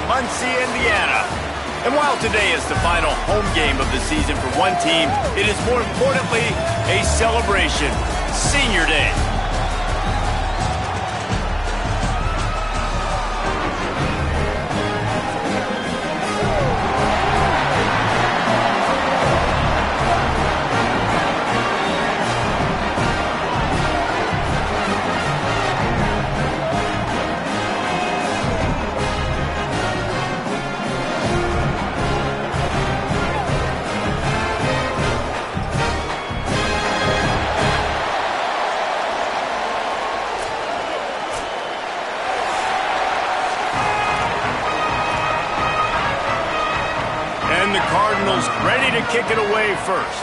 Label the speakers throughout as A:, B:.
A: Muncie, Indiana. And while today is the final home game of the season for one team, it is more importantly a celebration. Senior Day. And the Cardinals ready to kick it away first.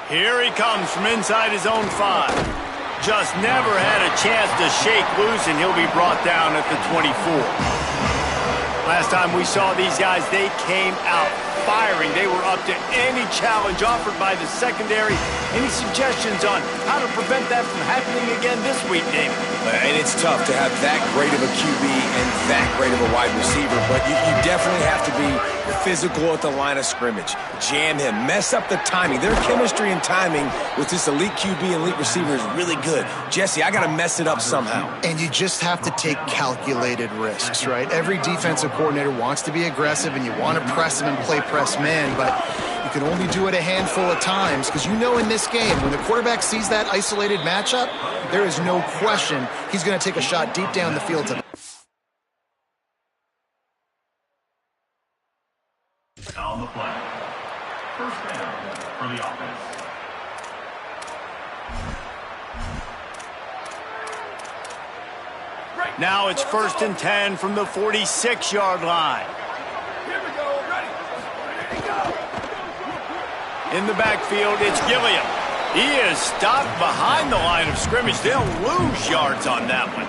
A: Here he comes from inside his own 5. Just never had a chance to shake loose, and he'll be brought down at the 24. Last time we saw these guys, they came out firing. They were up to any challenge offered by the secondary. Any suggestions on how to prevent that from happening again this week, David?
B: And it's tough to have that great of a QB and that great of a wide receiver, but you definitely have to be physical at the line of scrimmage. Jam him. Mess up the timing. Their chemistry and timing with this elite QB and elite receiver is really good. Jesse, I got to mess it up somehow.
C: And you just have to take calculated risks, right? Every defensive coordinator wants to be aggressive, and you want to press him and play press man, but you can only do it a handful of times because you know in this game, when the quarterback sees that isolated matchup, there is no question he's going to take a shot deep down the field to
D: on the play. First down for the offense.
A: Now it's 1st and 10 from the 46-yard line.
D: Here we go. Ready.
A: In the backfield, it's Gilliam. He is stopped behind the line of scrimmage. They'll lose yards on that one.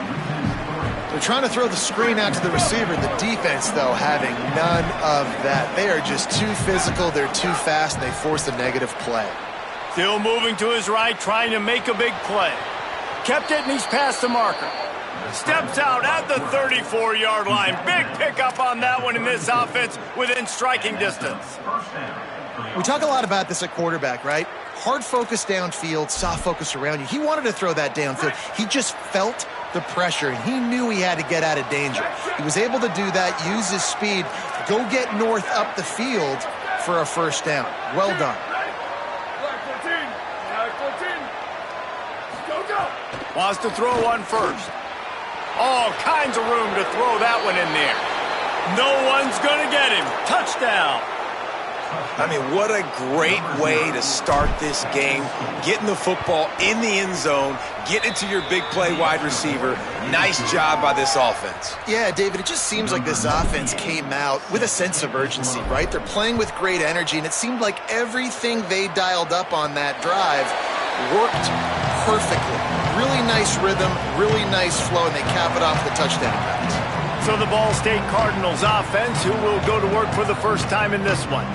C: They're trying to throw the screen out to the receiver. The defense, though, having none of that. They are just too physical. They're too fast. They force a negative play.
A: Still moving to his right, trying to make a big play. Kept it, and he's past the marker. Steps out at the 34-yard line. Big pickup on that one in this offense within striking distance.
C: We talk a lot about this at quarterback, right? Hard focus downfield, soft focus around you. He wanted to throw that downfield. He just felt the pressure, and he knew he had to get out of danger. He was able to do that, use his speed, go get north up the field for a first down. Well done.
A: Wants to throw one first. All kinds of room to throw that one in there. No one's going to get him. Touchdown.
B: I mean, what a great way to start this game. Getting the football in the end zone, getting it to your big play wide receiver. Nice job by this offense.
C: Yeah, David, it just seems like this offense came out with a sense of urgency, right? They're playing with great energy, and it seemed like everything they dialed up on that drive worked perfectly. Really nice rhythm, really nice flow, and they cap it off with a touchdown pass.
A: So the Ball State Cardinals offense, who will go to work for the first time in this one.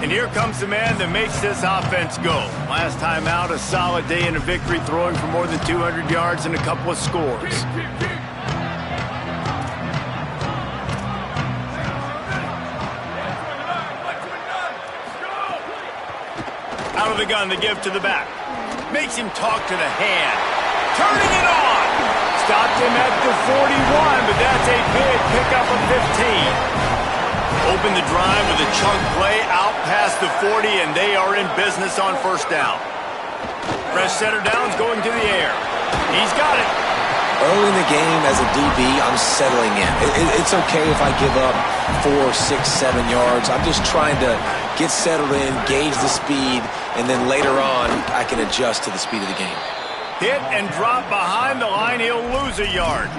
A: And here comes the man that makes this offense go. Last time out, a solid day in a victory, throwing for more than 200 yards and a couple of scores. Out of the gun, the give to the back. Makes him talk to the hand. Turning it on. Stopped him at the 41, but that's a big pickup of 15. Open the drive with a chunk play out past the 40, and they are in business on first down. Fresh setter downs going to the air. He's got it.
B: Early in the game as a DB, I'm settling in. It's okay if I give up 4, 6, 7 yards. I'm just trying to get settled in, gauge the speed, and then later on, I can adjust to the speed of the game.
A: Hit and drop behind the line. He'll lose a yard.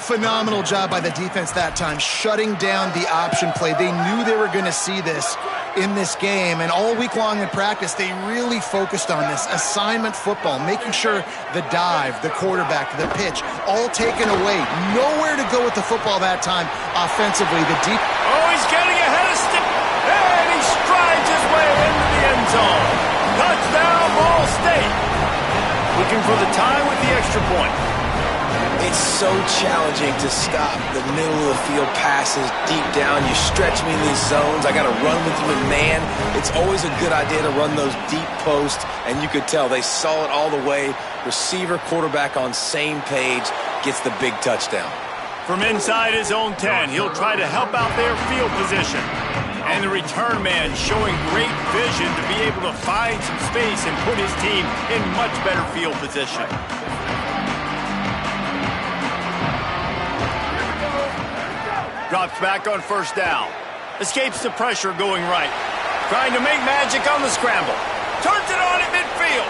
C: Phenomenal job by the defense that time, shutting down the option play. They knew they were going to see this in this game, and all week long in practice, they really focused on this assignment football, making sure the dive, the quarterback, the pitch, all taken away. Nowhere to go with the football that time offensively. The deep.
A: Oh, he's getting ahead of stick, and he strides his way into the end zone. Touchdown, Ball State. Looking for the tie with the extra point.
B: It's so challenging to stop the middle of the field passes deep down. You stretch me in these zones. I got to run with you in man. It's always a good idea to run those deep posts, and you could tell they saw it all the way. Receiver, quarterback on same page, gets the big touchdown.
A: From inside his own 10, he'll try to help out their field position. And the return man showing great vision to be able to find some space and put his team in much better field position. Drops back on first down. Escapes the pressure going right. Trying to make magic on the scramble. Turns it on at midfield.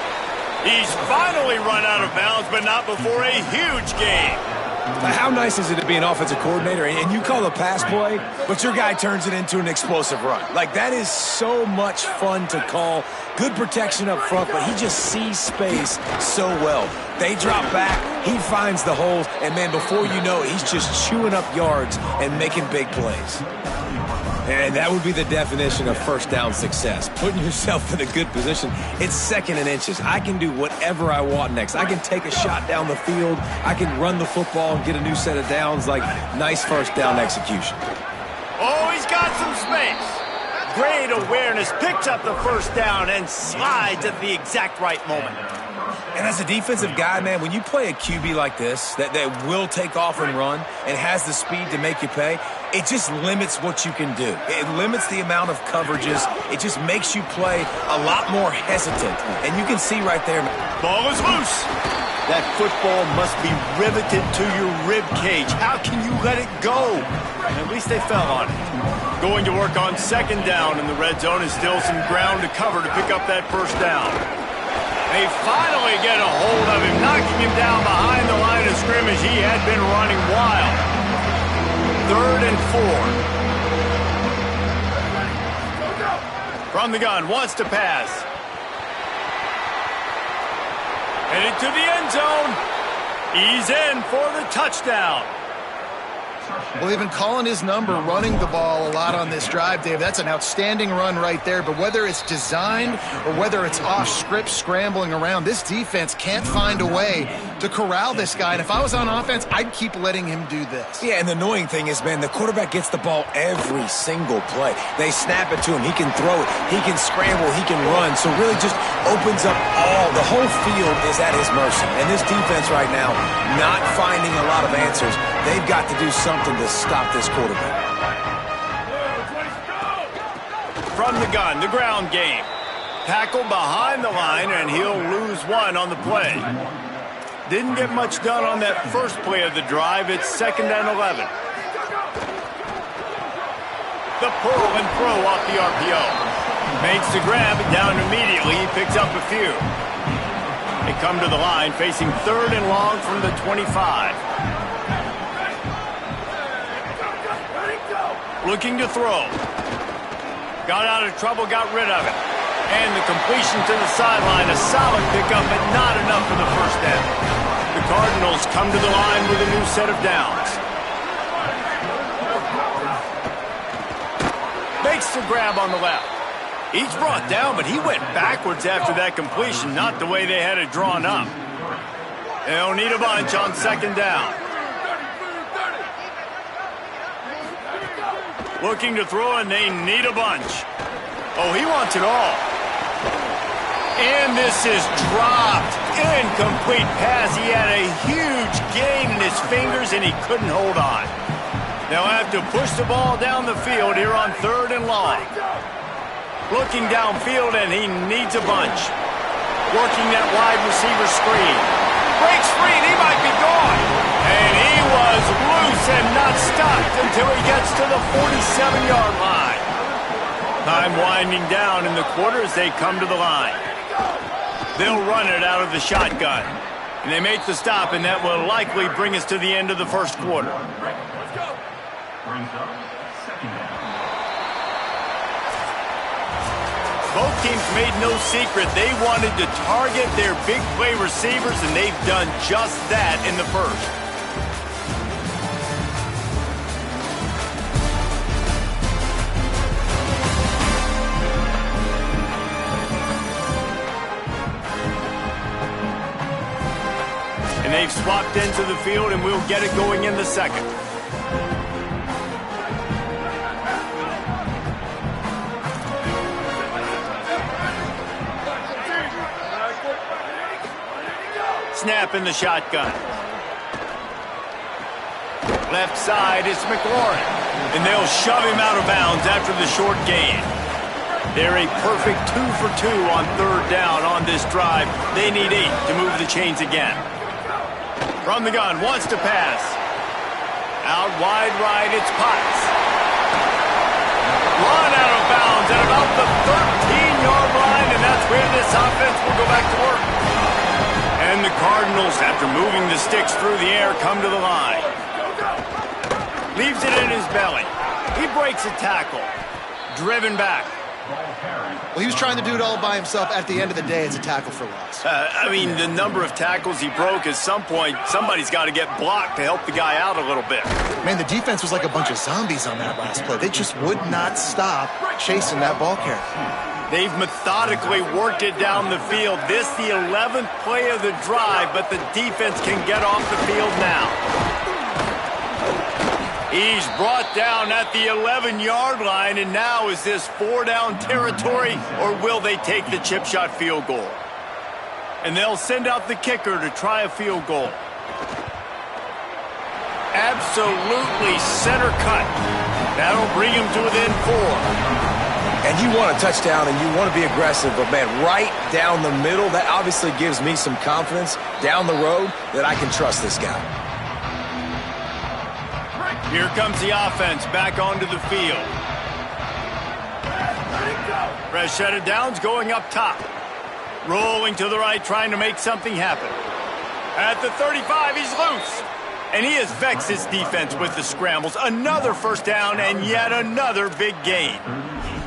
A: He's finally run out of bounds, but not before a huge gain.
B: How nice is it to be an offensive coordinator and you call a pass play, but your guy turns it into an explosive run? Like, that is so much fun to call. Good protection up front, but he just sees space so well. They drop back, he finds the holes, and, man, before you know it, he's just chewing up yards and making big plays. And that would be the definition of first down success. Putting yourself in a good position. It's second and inches. I can do whatever I want next. I can take a shot down the field. I can run the football and get a new set of downs. Like, nice first down execution.
A: Oh, he's got some space. Great awareness. Picks up the first down and slides at the exact right moment.
B: And as a defensive guy, man, when you play a QB like this that will take off and run and has the speed to make you pay, it just limits what you can do. It limits the amount of coverages. It just makes you play a lot more hesitant. And you can see right there.
A: Ball is loose. That football must be riveted to your rib cage. How can you let it go? At least they fell on it. Going to work on second down in the red zone is still some ground to cover to pick up that first down. They finally get a hold of him, knocking him down behind the line of scrimmage. He had been running wild. 3rd and 4. From the gun, wants to pass. Headed to the end zone. He's in for the touchdown.
C: Well, even calling his number, running the ball a lot on this drive, Dave, that's an outstanding run right there. But whether it's designed or whether it's off script scrambling around, this defense can't find a way to corral this guy. And if I was on offense, I'd keep letting him do this.
B: Yeah, and the annoying thing is, man, the quarterback gets the ball every single play. They snap it to him. He can throw it. He can scramble. He can run. So really just opens up the whole field is at his mercy. And this defense right now, not finding a lot of answers. They've got to do something to stop this quarterback.
A: From the gun, the ground game. Tackle behind the line, and he'll lose one on the play. Didn't get much done on that first play of the drive. It's 2nd and 11. The pull and throw off the RPO. Makes the grab, down immediately. He picks up a few. They come to the line, facing 3rd and long from the 25. Looking to throw. Got out of trouble, got rid of it. And the completion to the sideline, a solid pickup, but not enough for the first down. The Cardinals come to the line with a new set of downs. Makes the grab on the left. He's brought down, but he went backwards after that completion, not the way they had it drawn up. They'll need a bunch on 2nd down. Looking to throw, and they need a bunch. Oh, he wants it all. And this is dropped. Incomplete pass. He had a huge gain in his fingers, and he couldn't hold on. They'll have to push the ball down the field here on 3rd and long. Looking downfield, and he needs a bunch. Working that wide receiver screen. Breaks free, and he might be gone. And he was loose and not stopped until he gets to the 47-yard line. Time winding down in the quarter as they come to the line. They'll run it out of the shotgun. And they make the stop, and that will likely bring us to the end of the first quarter. Both teams made no secret they wanted to target their big play receivers, and they've done just that in the first. And they've swapped into the field, and we'll get it going in the second. Snap in the shotgun. Left side, it's McLaurin. And they'll shove him out of bounds after the short gain. They're a perfect 2 for 2 on third down on this drive. They need 8 to move the chains again. From the gun, wants to pass. Out wide right, it's Potts. Run out of bounds at about the 13-yard line, and that's where this offense will go back to work. And the Cardinals, after moving the sticks through the air, come to the line. Leaves it in his belly. He breaks a tackle. Driven back.
C: Well, he was trying to do it all by himself. At the end of the day, it's a tackle for loss.
A: I mean, the number of tackles he broke, at some point, somebody's got to get blocked to help the guy out a little bit.
C: Man, the defense was like a bunch of zombies on that last play. They just would not stop chasing that ball carrier.
A: They've methodically worked it down the field. This the 11th play of the drive, but the defense can get off the field now. He's brought down at the 11-yard line, and now is this 4-down territory, or will they take the chip shot field goal? And they'll send out the kicker to try a field goal. Absolutely center cut. That'll bring him to within 4.
B: And you want a touchdown and you want to be aggressive, but, man, right down the middle, that obviously gives me some confidence down the road that I can trust this guy.
A: Here comes the offense back onto the field. Fresh set of downs going up top. Rolling to the right, trying to make something happen. At the 35, he's loose. And he has vexed his defense with the scrambles. Another first down and yet another big gain.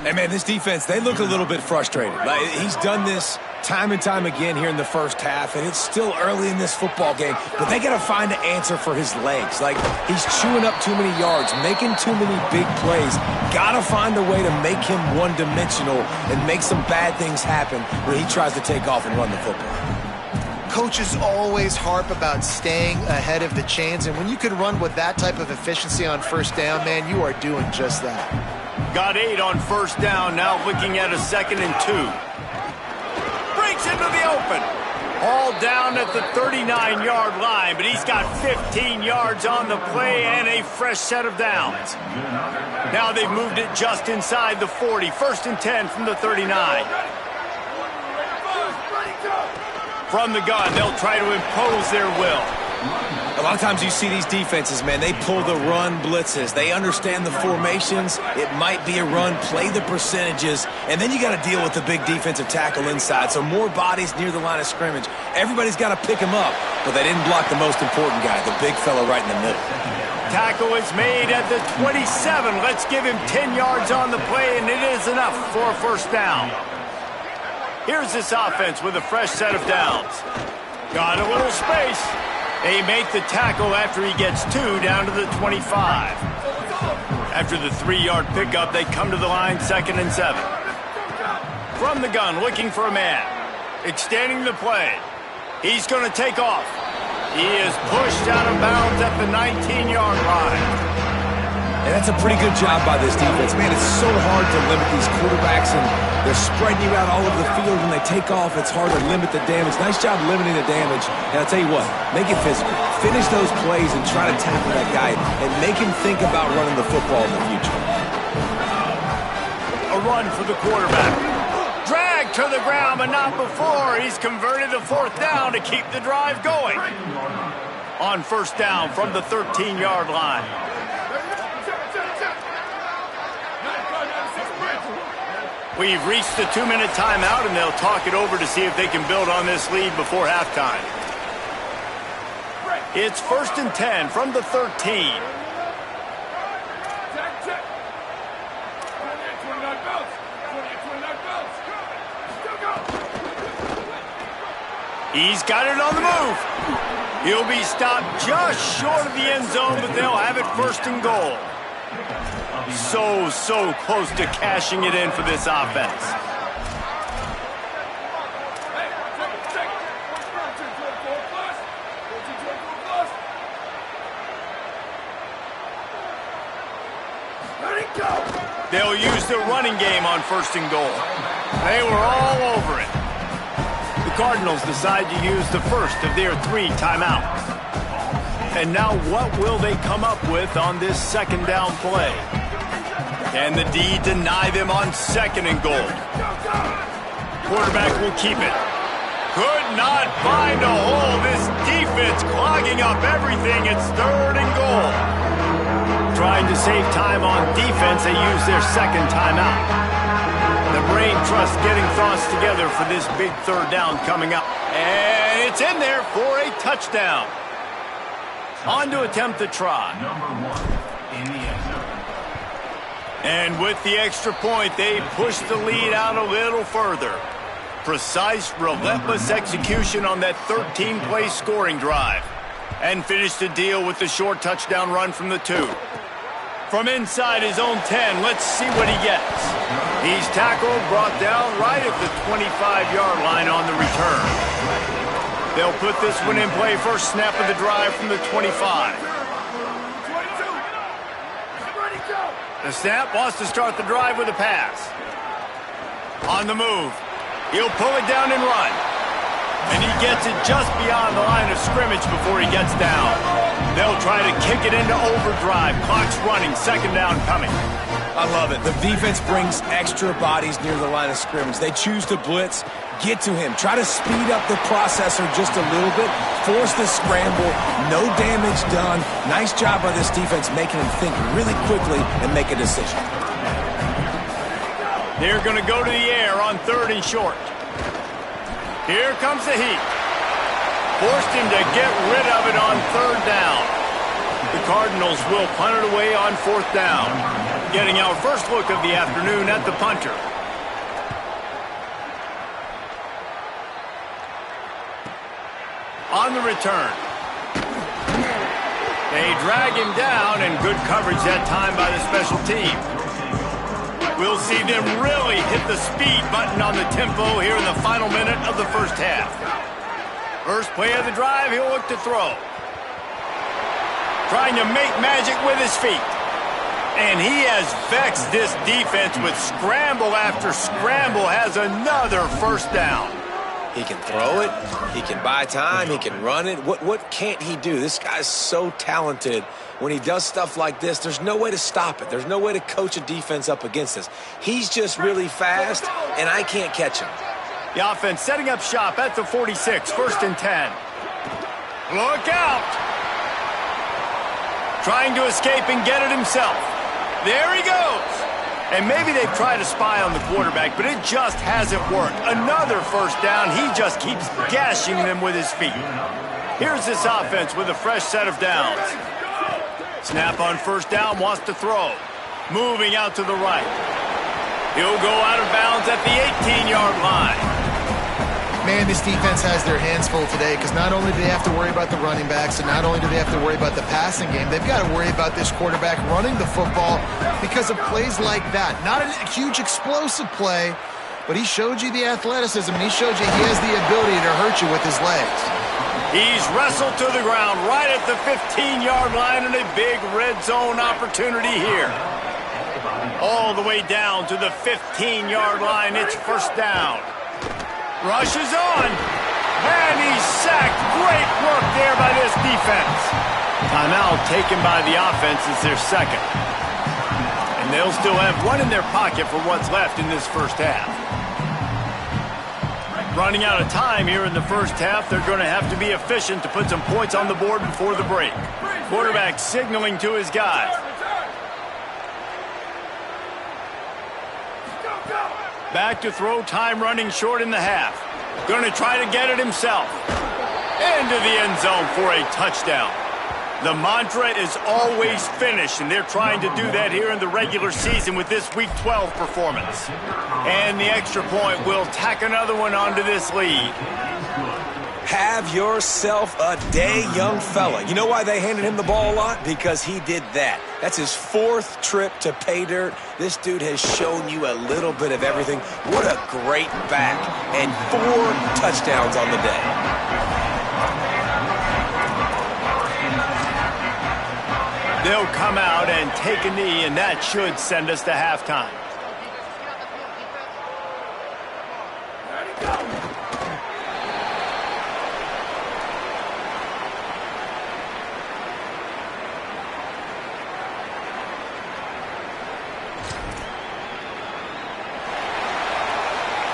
B: Hey, man, this defense, they look a little bit frustrated. Like, he's done this time and time again here in the first half, and it's still early in this football game, but they got to find an answer for his legs. Like, he's chewing up too many yards, making too many big plays. Got to find a way to make him one-dimensional and make some bad things happen when he tries to take off and run the football.
C: Coaches always harp about staying ahead of the chains, and when you can run with that type of efficiency on first down, man, you are doing just that.
A: Got 8 on first down, now looking at a 2nd and 2. Breaks into the open. All down at the 39-yard line, but he's got 15 yards on the play and a fresh set of downs. Now they've moved it just inside the 40. 1st and 10 from the 39. From the gun, they'll try to impose their will.
B: A lot of times you see these defenses, man, they pull the run blitzes. They understand the formations. It might be a run, play the percentages, and then you got to deal with the big defensive tackle inside. So more bodies near the line of scrimmage. Everybody's got to pick him up, but they didn't block the most important guy, the big fella right in the middle.
A: Tackle is made at the 27. Let's give him 10 yards on the play, and it is enough for a first down. Here's this offense with a fresh set of downs. Got a little space. They make the tackle after he gets 2 down to the 25. After the 3-yard pickup, they come to the line 2nd and 7. From the gun, looking for a man. Extending the play. He's going to take off. He is pushed out of bounds at the 19-yard line.
B: And that's a pretty good job by this defense. Man, it's so hard to limit these quarterbacks, and they're spreading you out all over the field. When they take off, it's hard to limit the damage. Nice job limiting the damage. And I'll tell you what, make it physical. Finish those plays and try to tackle that guy and make him think about running the football in the future.
A: A run for the quarterback. Dragged to the ground, but not before. He's converted a 4th down to keep the drive going. On first down from the 13-yard line. We've reached the 2-minute timeout, and they'll talk it over to see if they can build on this lead before halftime. It's 1st and 10 from the 13. He's got it on the move. He'll be stopped just short of the end zone, but they'll have it 1st and goal. So close to cashing it in for this offense. They'll use the running game on 1st and goal. They were all over it. The Cardinals decide to use the first of their 3 timeouts. And now what will they come up with on this 2nd down play? Can the D deny them on 2nd and goal? Quarterback will keep it. Could not find a hole. This defense clogging up everything. It's 3rd and goal. Trying to save time on defense, they use their 2nd timeout. The brain trust getting thoughts together for this big 3rd down coming up. And it's in there for a touchdown. On to attempt the try.
D: Number 1 in the end zone.
A: And with the extra point, they push the lead out a little further. Precise, relentless execution on that 13-play scoring drive. And finish the deal with the short touchdown run from the 2. From inside his own 10, let's see what he gets. He's tackled, brought down right at the 25-yard line on the return. They'll put this one in play, first snap of the drive from the 25. The snap wants to start the drive with a pass. On the move. He'll pull it down and run. And he gets it just beyond the line of scrimmage before he gets down. They'll try to kick it into overdrive. Clock's running, 2nd down coming.
B: I love it. The defense brings extra bodies near the line of scrimmage. They choose to blitz, get to him, try to speed up the processor just a little bit, force the scramble, no damage done. Nice job by this defense making him think really quickly and make a decision.
A: They're going to go to the air on 3rd and short. Here comes the heat. Forced him to get rid of it on 3rd down. The Cardinals will punt it away on 4th down. Getting our first look of the afternoon at the punter. On the return. They drag him down, and good coverage that time by the special team. We'll see them really hit the speed button on the tempo here in the final minute of the 1st half. First play of the drive, he'll look to throw. Trying to make magic with his feet. And he has vexed this defense with scramble after scramble, has another 1st down.
B: He can throw it, he can buy time, he can run it. What can't he do? This guy's so talented. When he does stuff like this, there's no way to stop it. There's no way to coach a defense up against this. He's just really fast, and I can't catch him.
A: The offense setting up shop at the 46, 1st and 10. Look out! Trying to escape and get it himself. There he goes! And maybe they've tried to spy on the quarterback, but it just hasn't worked. Another 1st down. He just keeps gashing them with his feet. Here's this offense with a fresh set of downs. Snap on 1st down, wants to throw. Moving out to the right. He'll go out of bounds at the 18-yard line.
C: Man, this defense has their hands full today because not only do they have to worry about the running backs and not only do they have to worry about the passing game, they've got to worry about this quarterback running the football because of plays like that. Not a huge explosive play, but he showed you the athleticism and he showed you he has the ability to hurt you with his legs.
A: He's wrestled to the ground right at the 15-yard line and a big red zone opportunity here. All the way down to the 15-yard line. It's 1st down. Rushes on. And he's sacked. Great work there by this defense. Timeout taken by the offense is their 2nd. And they'll still have one in their pocket for what's left in this 1st half. Running out of time here in the 1st half. They're going to have to be efficient to put some points on the board before the break. Quarterback signaling to his guys. Back to throw, time running short in the half. Going to try to get it himself. Into the end zone for a touchdown. The mantra is always finish, and they're trying to do that here in the regular season with this Week 12 performance. And the extra point will tack another one onto this lead.
B: Have yourself a day, young fella. You know why they handed him the ball a lot? Because he did that. That's his 4th trip to pay dirt. This dude has shown you a little bit of everything. What a great back. And 4 touchdowns on the day.
A: They'll come out and take a knee, and that should send us to halftime.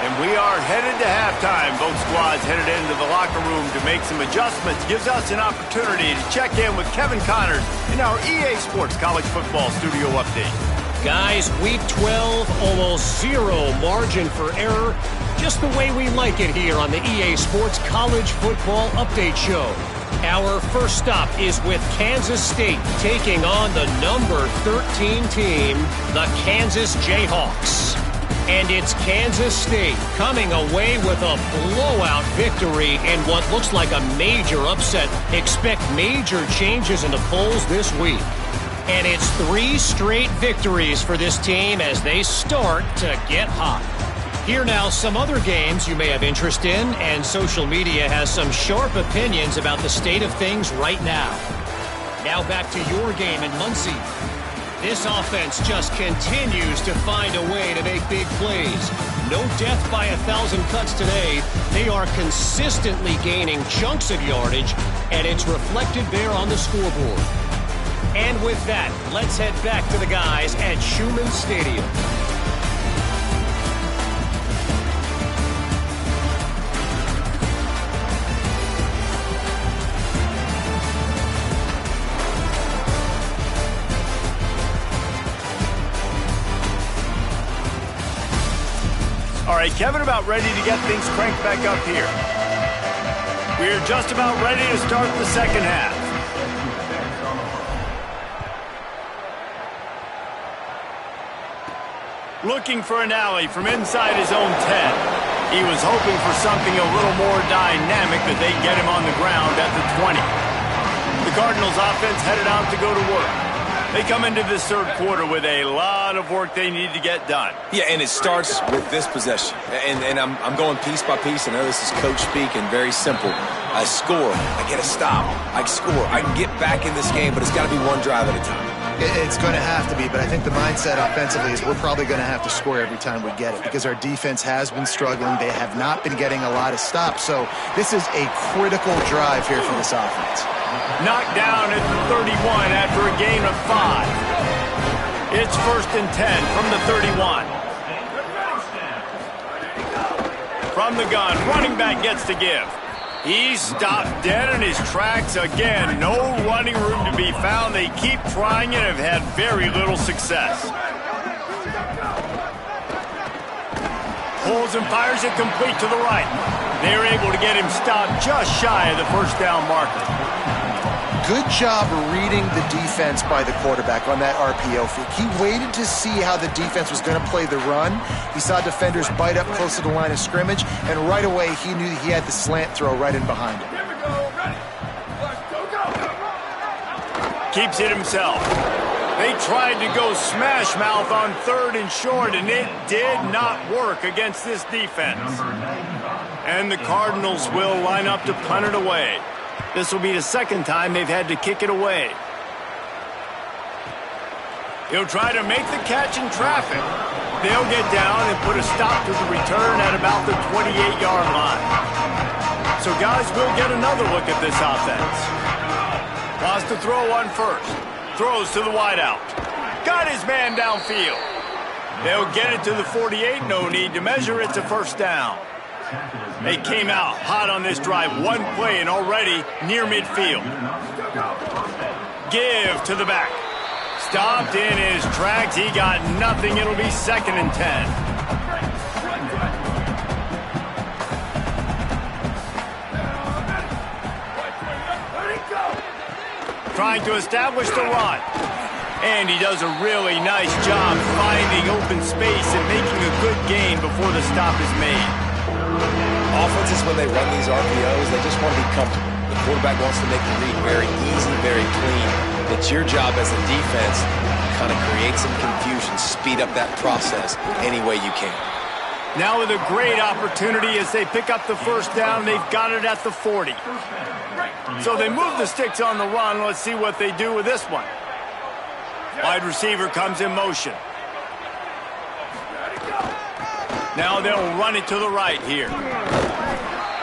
A: And we are headed to halftime. Both squads headed into the locker room to make some adjustments. Gives us an opportunity to check in with Kevin Connors in our EA Sports College Football Studio Update.
E: Guys, Week 12, almost zero margin for error. Just the way we like it here on the EA Sports College Football Update Show. Our first stop is with Kansas State taking on the number 13 team, the Kansas Jayhawks. And it's Kansas State coming away with a blowout victory in what looks like a major upset. Expect major changes in the polls this week. And it's 3 straight victories for this team as they start to get hot. Here now, some other games you may have interest in, and social media has some sharp opinions about the state of things right now. Now back to your game in Muncie. This offense just continues to find a way to make big plays. No death by 1,000 cuts today. They are consistently gaining chunks of yardage, and it's reflected there on the scoreboard. And with that, let's head back to the guys at Schumann Stadium.
A: All right, Kevin, about ready to get things cranked back up here. We're just about ready to start the second half. Looking for an alley from inside his own 10. He was hoping for something a little more dynamic, but they get him on the ground at the 20. The Cardinals offense headed out to go to work. They come into this third quarter with a lot of work they need to get done.
B: Yeah, and it starts with this possession. And I'm going piece by piece. I know this is coach speak and very simple. I score. I get a stop. I score. I can get back in this game, but it's got to be one drive at a time.
C: It's going to have to be, but I think the mindset offensively is we're probably going to have to score every time we get it because our defense has been struggling. They have not been getting a lot of stops. So this is a critical drive here for this offense.
A: Knocked down at the 31 after a gain of 5. It's 1st and 10 from the 31. From the gun, running back gets to give. He's stopped dead in his tracks again. No running room to be found. They keep trying and have had very little success. Pulls and fires it complete to the right. They're able to get him stopped just shy of the first down marker.
C: Good job reading the defense by the quarterback on that RPO fake. He waited to see how the defense was going to play the run. He saw defenders bite up close to the line of scrimmage, and right away he knew he had the slant throw right in behind him.
A: Keeps it himself. They tried to go smash mouth on 3rd and short, and it did not work against this defense. And the Cardinals will line up to punt it away. This will be the second time they've had to kick it away. He'll try to make the catch in traffic. They'll get down and put a stop to the return at about the 28-yard line. So, guys, we'll get another look at this offense. Wants to throw on first. Throws to the wideout. Got his man downfield. They'll get it to the 48. No need to measure. It's a first down. They came out hot on this drive. One play and already near midfield. Give to the back. Stopped in his tracks. He got nothing. It'll be 2nd and 10. Trying to establish the run. And he does a really nice job finding open space and making a good gain before the stop is made.
B: Offenses, when they run these RPOs, they just want to be comfortable. The quarterback wants to make the read very easy, very clean. It's your job as a defense to kind of create some confusion, speed up that process any way you can.
A: Now with a great opportunity as they pick up the first down. They've got it at the 40. So they move the sticks on the run. Let's see what they do with this one. Wide receiver comes in motion. Now they'll run it to the right here.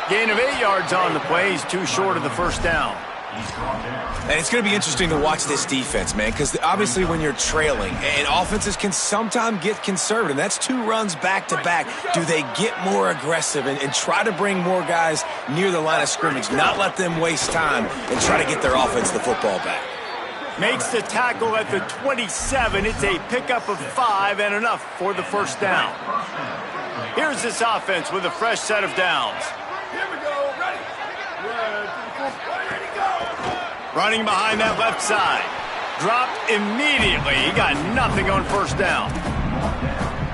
A: Gain of 8 yards on the play. He's too short of the first down.
B: And it's going to be interesting to watch this defense, man, because obviously when you're trailing, and offenses can sometimes get conservative. That's 2 runs back-to-back. Do they get more aggressive and try to bring more guys near the line of scrimmage, not let them waste time, and try to get their offense the football back?
A: Makes the tackle at the 27. It's a pickup of 5 and enough for the first down. Here's this offense with a fresh set of downs.
F: Here we go. Ready. Ready to go.
A: Running behind that left side. Dropped immediately. He got nothing on first down.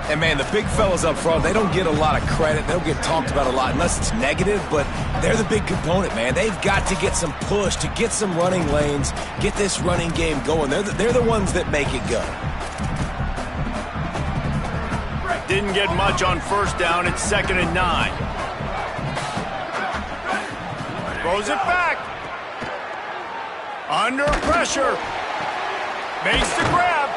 B: And, man, the big fellas up front, they don't get a lot of credit. They don't get talked about a lot unless it's negative, but they're the big component, man. They've got to get some push, to get some running lanes, get this running game going. They're the ones that make it go.
A: Didn't get much on first down. It's 2nd and 9. Throws it back. Under pressure. Makes the grab.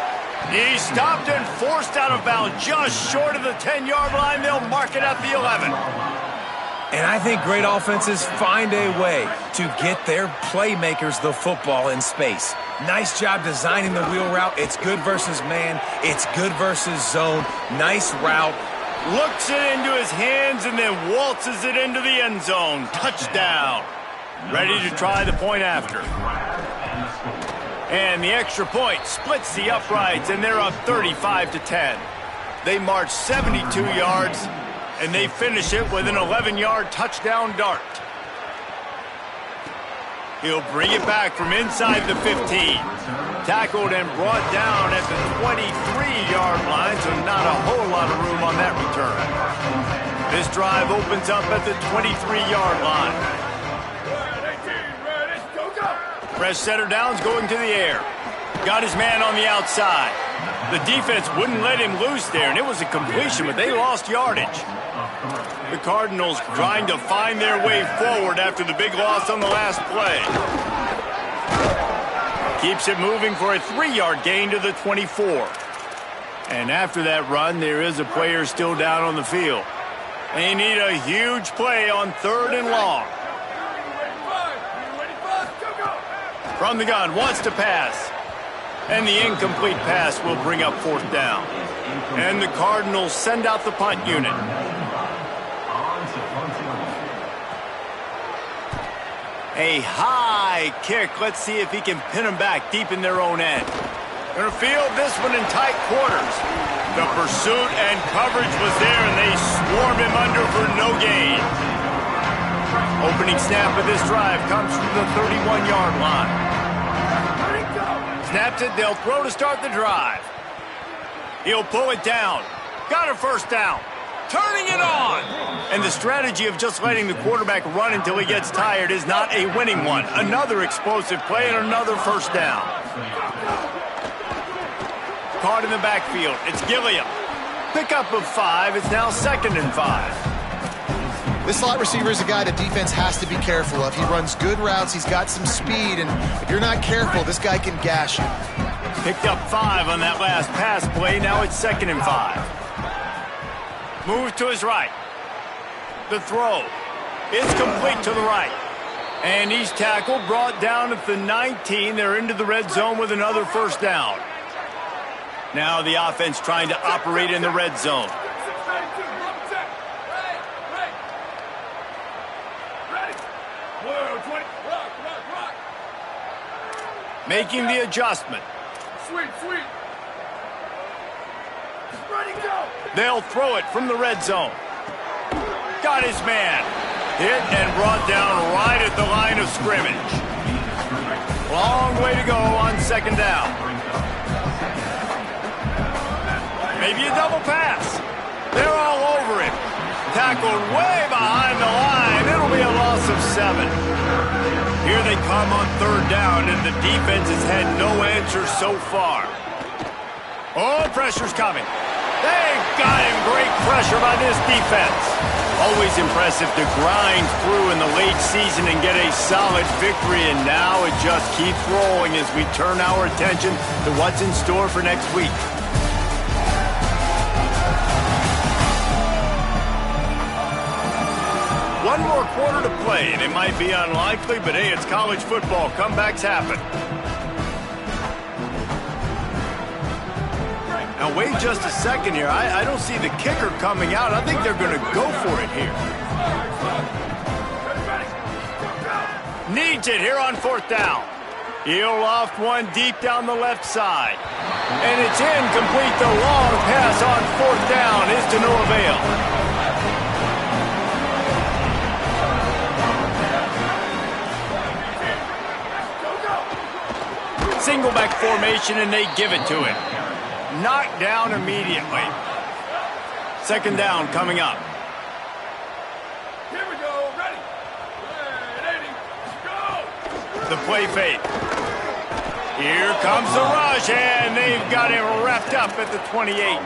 A: He's stopped and forced out of bounds just short of the 10-yard line. They'll mark it at the 11.
B: And I think great offenses find a way to get their playmakers the football in space. Nice job designing the wheel route. It's good versus man. It's good versus zone. Nice route.
A: Looks it into his hands and then waltzes it into the end zone. Touchdown. Ready to try the point after. And the extra point splits the uprights, and they're up 35-10. They march 72 yards, and they finish it with an 11-yard touchdown dart. He'll bring it back from inside the 15. Tackled and brought down at the 23-yard line, so not a whole lot of room on that return. This drive opens up at the 23-yard line. Fresh setter downs going to the air. Got his man on the outside. The defense wouldn't let him loose there, and it was a completion, but they lost yardage. The Cardinals trying to find their way forward after the big loss on the last play. Keeps it moving for a 3-yard gain to the 24. And after that run, there is a player still down on the field. They need a huge play on 3rd and long. From the gun, wants to pass. And the incomplete pass will bring up 4th down. And the Cardinals send out the punt unit. A high kick. Let's see if he can pin them back deep in their own end. Gonna field this one in tight quarters. The pursuit and coverage was there, and they swarm him under for no gain. Opening snap of this drive comes from the 31-yard line. Snaps it, they'll throw to start the drive. He'll pull it down. Got a first down. Turning it on. And the strategy of just letting the quarterback run until he gets tired is not a winning one. Another explosive play and another first down. Caught in the backfield. It's Gilliam. Pickup of 5. It's now 2nd and 5.
C: This slot receiver is a guy the defense has to be careful of. He runs good routes. He's got some speed, and if you're not careful, this guy can gash you.
A: Picked up 5 on that last pass play. Now it's 2nd and 5. Moves to his right. The throw. It's complete to the right. And he's tackled, brought down at the 19. They're into the red zone with another first down. Now the offense trying to operate in the red zone. Making the adjustment.
F: Sweet. Ready, go.
A: They'll throw it from the red zone. Got his man. Hit and brought down right at the line of scrimmage. Long way to go on 2nd down. Maybe a double pass. They're all over him. Tackled way behind the line. It'll be a loss of 7. Here they come on 3rd down, and the defense has had no answer so far. Oh, pressure's coming. They've got him. Great pressure by this defense. Always impressive to grind through in the late season and get a solid victory, and now it just keeps rolling as we turn our attention to what's in store for next week. One more quarter to play, and it might be unlikely, but hey, it's college football. Comebacks happen. Now, wait just a second here. I don't see the kicker coming out. I think they're going to go for it here. Needs it here on 4th down. He'll loft one deep down the left side. And it's incomplete. The long pass on 4th down is to no avail. Single back formation, and they give it to him. Knocked down immediately. 2nd down coming up.
F: Here we go. Ready. Go.
A: The play fake. Here comes the rush, and they've got him wrapped up at the 28.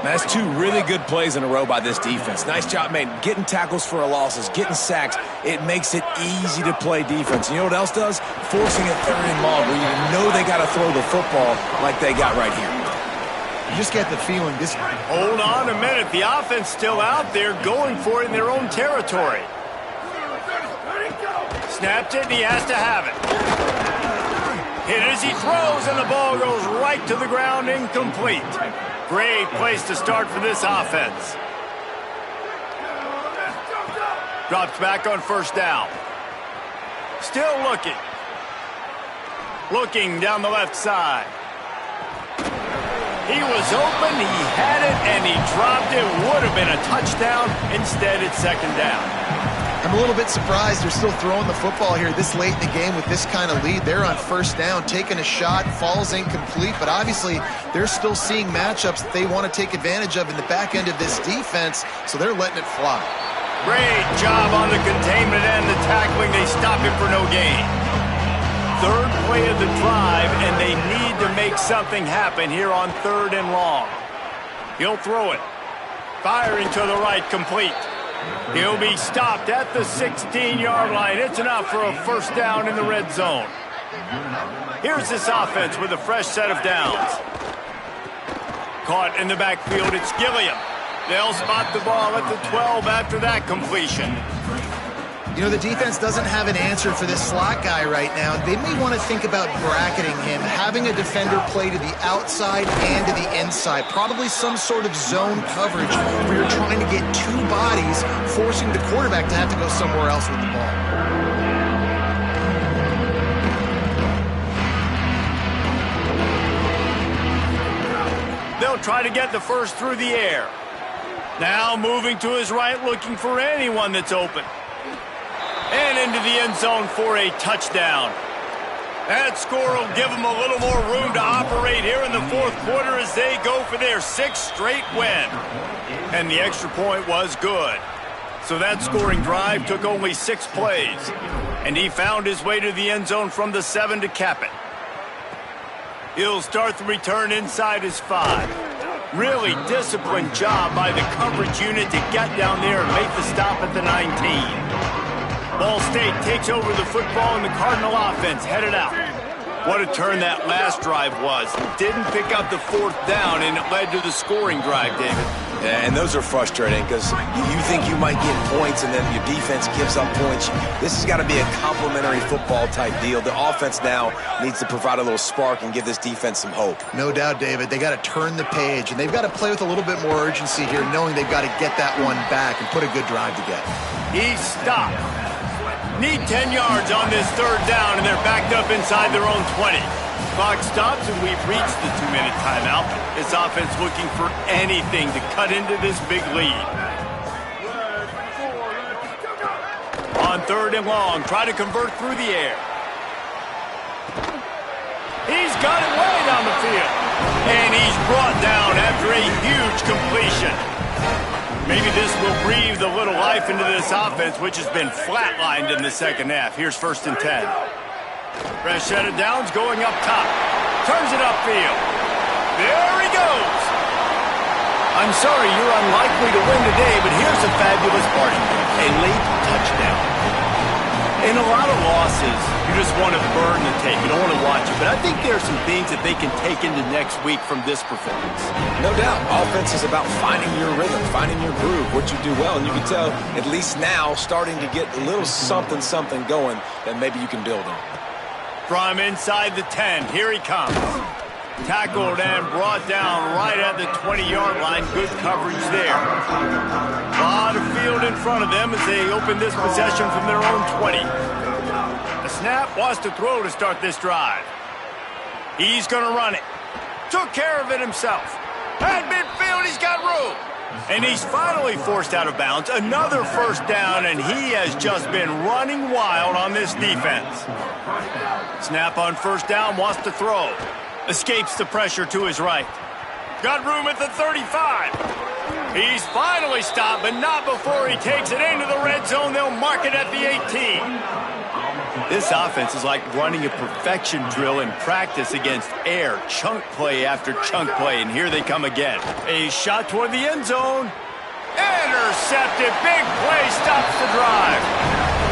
B: That's 2 really good plays in a row by this defense. Nice job, man, getting tackles for losses, getting sacks. It makes it easy to play defense. You know what else does? Forcing a 3rd and long where you know they got to throw the football like they got right here.
C: You just get the feeling this.
A: Hold on a minute. The offense still out there going for it in their own territory. Snapped it, and he has to have it. Hit as he throws, and the ball goes right to the ground, incomplete. Great place to start for this offense. Drops back on 1st down. Still looking. Looking down the left side. He was open, he had it, and he dropped it. Would have been a touchdown. Instead, it's 2nd down.
C: I'm a little bit surprised they're still throwing the football here this late in the game with this kind of lead. They're on 1st down, taking a shot, falls incomplete, but obviously they're still seeing matchups that they want to take advantage of in the back end of this defense, so they're letting it fly.
A: Great job on the containment and the tackling. They stop him for no gain. 3rd play of the drive, and they need to make something happen here on 3rd and long. He'll throw it. Firing to the right, complete. He'll be stopped at the 16-yard line. It's enough for a 1st down in the red zone. Here's this offense with a fresh set of downs. Caught in the backfield, it's Gilliam. They'll spot the ball at the 12 after that completion.
C: You know, the defense doesn't have an answer for this slot guy right now. They may want to think about bracketing him, having a defender play to the outside and to the inside. Probably some sort of zone coverage where you're trying to get 2 bodies, forcing the quarterback to have to go somewhere else with the ball.
A: They'll try to get the 1st through the air. Now moving to his right, looking for anyone that's open. And into the end zone for a touchdown. That score will give them a little more room to operate here in the 4th quarter as they go for their 6th straight win. And the extra point was good. So that scoring drive took only 6 plays. And he found his way to the end zone from the 7 to cap it. He'll start the return inside his 5. Really disciplined job by the coverage unit to get down there and make the stop at the 19. Ball State takes over the football, and the Cardinal offense headed out. What a turn that last drive was. Didn't pick up the 4th down, and it led to the scoring drive, David.
B: Yeah, and those are frustrating because you think you might get points, and then your defense gives up points. This has got to be a complementary football-type deal. The offense now needs to provide a little spark and give this defense some hope.
C: No doubt, David. They got to turn the page, and they've got to play with a little bit more urgency here, knowing they've got to get that one back and put a good drive together.
A: He stopped. Need 10 yards on this 3rd down, and they're backed up inside their own 20. Clock stops, and we've reached the 2-minute timeout. This offense looking for anything to cut into this big lead. On 3rd and long, try to convert through the air. He's got it way down the field. And he's brought down after a huge completion. Maybe this will breathe a little life into this offense, which has been flatlined in the 2nd half. Here's 1st and 10. Fresh set of downs going up top. Turns it upfield. There he goes. I'm sorry you're unlikely to win today, but here's a fabulous part. A late touchdown. In a lot of losses, you just want to burn the tape. You don't want to watch it. But I think there are some things that they can take into next week from this performance.
B: No doubt. Offense is about finding your rhythm, finding your groove, what you do well. And you can tell, at least now, starting to get a little something going that maybe you can build on.
A: From inside the 10, here he comes. Tackled and brought down right at the 20-yard line. Good coverage there. A lot of field in front of them as they open this possession from their own 20. The snap wants to throw to start this drive. He's going to run it. Took care of it himself. At midfield, he's got room. And he's finally forced out of bounds. Another first down, and he has just been running wild on this defense. Snap on first down, wants to throw. Escapes the pressure to his right. Got room at the 35. He's finally stopped, but not before he takes it into the red zone. They'll mark it at the 18. This offense is like running a perfection drill in practice against air. Chunk play after chunk play, and here they come again. A shot toward the end zone. Intercepted. Big play stops the drive.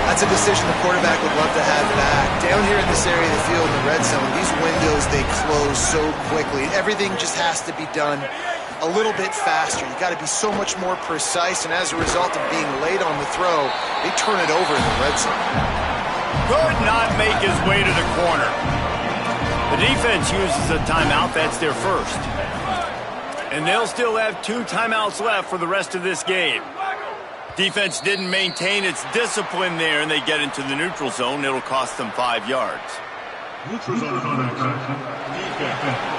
C: That's a decision the quarterback would love to have back. Down here in this area of the field in the red zone, these windows, they close so quickly. Everything just has to be done a little bit faster. You got to be so much more precise, and as a result of being late on the throw, they turn it over in the red zone.
A: Could not make his way to the corner. The defense uses a timeout. That's their first. And they'll still have 2 timeouts left for the rest of this game. Defense didn't maintain its discipline there, and they get into the neutral zone. It'll cost them 5 yards.
D: Neutral zone action. Defense.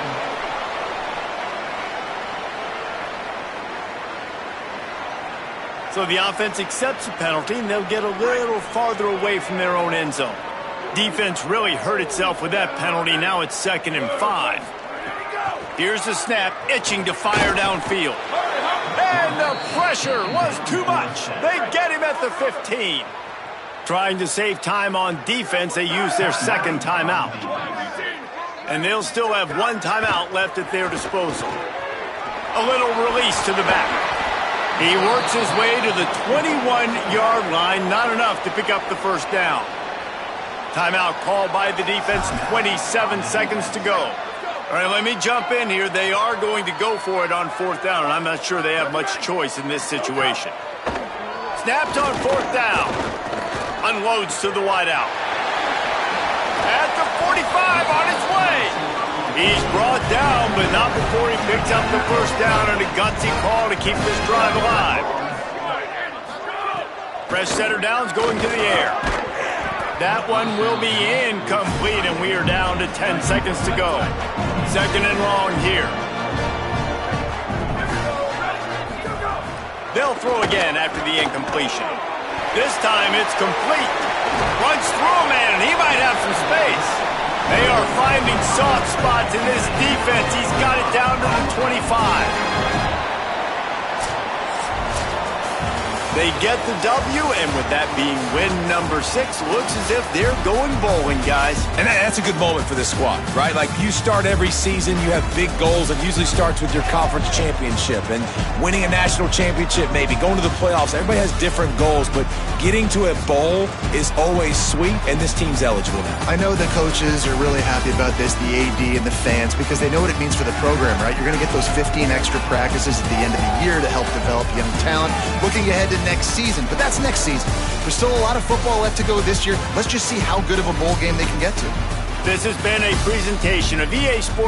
A: So the offense accepts the penalty, and they'll get a little farther away from their own end zone. Defense really hurt itself with that penalty. Now it's 2nd and 5. Here's the snap, itching to fire downfield. And the pressure was too much. They get him at the 15. Trying to save time on defense, they use their 2nd timeout. And they'll still have 1 timeout left at their disposal. A little release to the back. He works his way to the 21-yard line, not enough to pick up the first down. Timeout called by the defense, 27 seconds to go. All right, let me jump in here. They are going to go for it on 4th down, and I'm not sure they have much choice in this situation. Snapped on 4th down. Unloads to the wideout. At the 45, on his way. He's brought down, but not before he picks up the first down, and a gutsy call to keep this drive alive. Fresh setter downs going to the air. That one will be incomplete, and we are down to 10 seconds to go. 2nd and long here. They'll throw again after the incompletion. This time it's complete. Runs through a man, and he might have some space. They are finding soft spots in this defense. He's got it down to the 25. They get the W, and with that being win number 6, looks as if they're going bowling, guys.
B: And that's a good moment for this squad, right? Like, you start every season, you have big goals. It usually starts with your conference championship and winning a national championship, maybe going to the playoffs. Everybody has different goals, but getting to a bowl is always sweet, and this team's eligible now.
C: I know the coaches are really happy about this, the AD and the fans, because they know what it means for the program, right? You're going to get those 15 extra practices at the end of the year to help develop young talent. Looking ahead to next season, but that's next season. There's still a lot of football left to go this year. Let's just see how good of a bowl game they can get to.
A: This has been a presentation of EA Sports